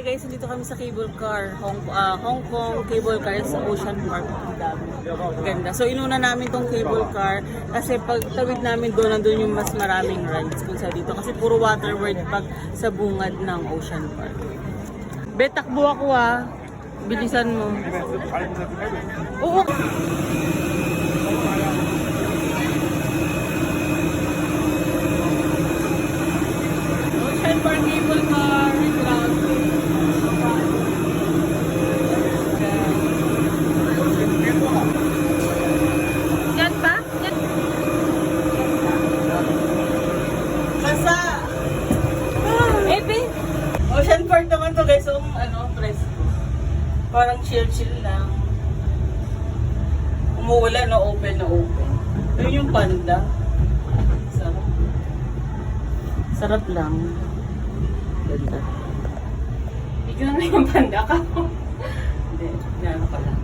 guys, dito kami sa cable car, Hong Kong cable car sa Ocean Park. Ang dami. Ganda. So inuna namin tong cable car kasi pag tawid namin doon, nandun yung mas maraming rides kung sa dito. Kasi puro water world pag sa bungad ng Ocean Park. Bet, takbo ako ah. Bilisan mo. Oo. Ocean Park cable car. Yan ba? Yan. Basta. Ebe. Ocean Park naman to guys. So, press. Parang chill-chill lang. Umuulan na open na open. Yun yung panda. Sarap. Sarap lang. Ganda. Ikaw na yung panda ka. Hindi, gano'n ka lang.